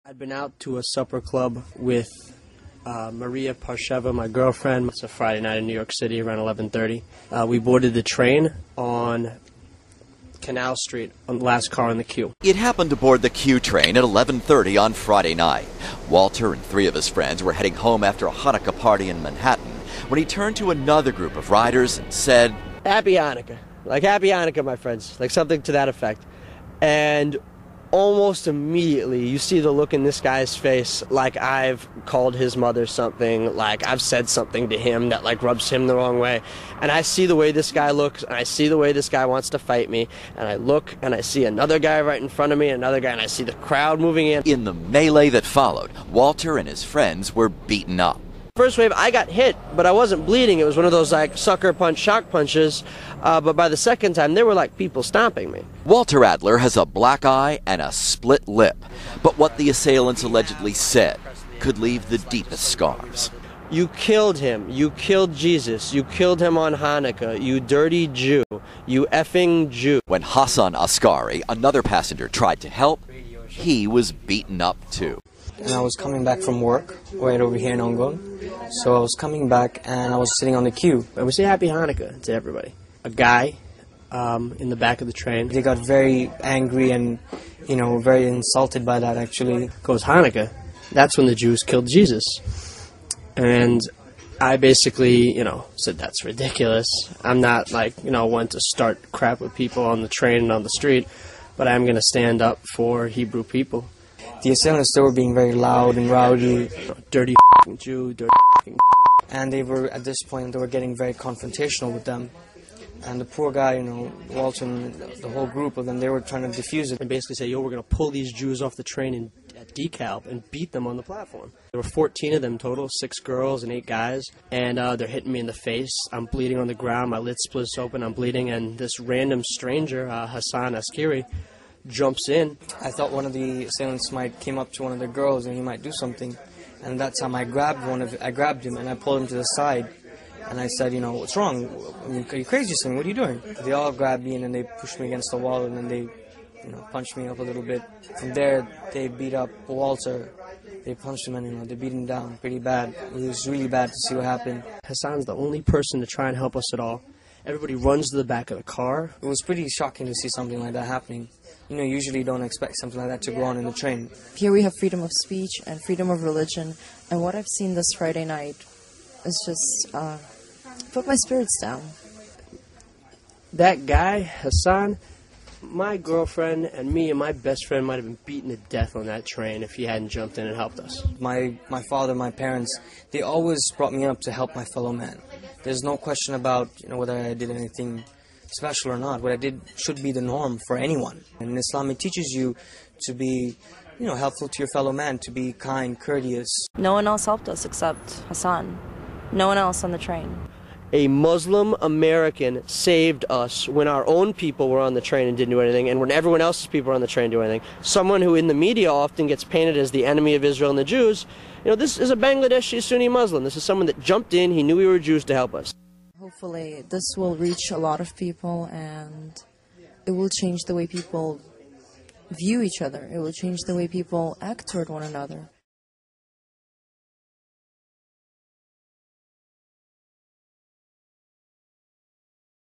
I'd been out to a supper club with Maria Parsheva, my girlfriend. It's a Friday night in New York City around 11:30. We boarded the train on Canal Street on the last car in the queue. It happened aboard the Q train at 11:30 on Friday night. Walter and three of his friends were heading home after a Hanukkah party in Manhattan when he turned to another group of riders and said, "Happy Hanukkah." Like, "Happy Hanukkah, my friends." Like something to that effect. And almost immediately, you see the look in this guy's face, like I've called his mother something, like I've said something to him that like rubs him the wrong way. And I see the way this guy looks, and I see the way this guy wants to fight me, and I look, and I see another guy right in front of me, another guy, and I see the crowd moving in. In the melee that followed, Walter and his friends were beaten up. First wave, I got hit, but I wasn't bleeding. It was one of those like sucker punch, shock punches. But by the second time, there were like people stomping me. Walter Adler has a black eye and a split lip. But what the assailants allegedly said could leave the deepest scars. "You killed him. You killed Jesus. You killed him on Hanukkah. You dirty Jew. You effing Jew." When Hassan Askari, another passenger, tried to help, he was beaten up too. And I was coming back from work right over here in Ongon. So I was coming back and I was sitting on the queue. And we say Happy Hanukkah to everybody. A guy in the back of the train. They got very angry and, very insulted by that actually. Goes, "Hanukkah, that's when the Jews killed Jesus." And I basically, said that's ridiculous. I'm not one to start crap with people on the train and on the street, but I'm going to stand up for Hebrew people. The assailants, they were being very loud and rowdy. "Dirty Jew, dirty And they were, at this point, they were getting very confrontational with them. And the poor guy, Walter and the whole group of them, they were trying to defuse it. And basically say, "Yo, we're going to pull these Jews off the train in decal and beat them on the platform." There were 14 of them total, 6 girls and 8 guys. And they're hitting me in the face. I'm bleeding on the ground. My lid splits open. I'm bleeding. And this random stranger, Hassan Askari, jumps in. I thought one of the assailants came up to one of the girls and he might do something. And that time I grabbed him and I pulled him to the side. And I said, "What's wrong? Are you crazy or something? What are you doing?" They all grabbed me and then they pushed me against the wall and then they, punched me up a little bit. From there, they beat up Walter. They punched him and, they beat him down pretty bad. It was really bad to see what happened. Hassan's the only person to try and help us at all. Everybody runs to the back of the car. It was pretty shocking to see something like that happening. Usually don't expect something like that to go on in the train. Here we have freedom of speech and freedom of religion, and what I've seen this Friday night is just put my spirits down. That guy, Hassan, my girlfriend and me and my best friend might have been beaten to death on that train if he hadn't jumped in and helped us. My father, my parents, they always brought me up to help my fellow man. There's no question about whether I did anything special or not. What I did should be the norm for anyone. And in Islam, it teaches you to be, helpful to your fellow man, to be kind, courteous. No one else helped us except Hassan. No one else on the train. A Muslim American saved us when our own people were on the train and didn't do anything, and when everyone else's people were on the train doing anything. Someone who in the media often gets painted as the enemy of Israel and the Jews. This is a Bangladeshi Sunni Muslim. This is someone that jumped in, he knew we were Jews, to help us. Hopefully this will reach a lot of people and it will change the way people view each other. It will change the way people act toward one another.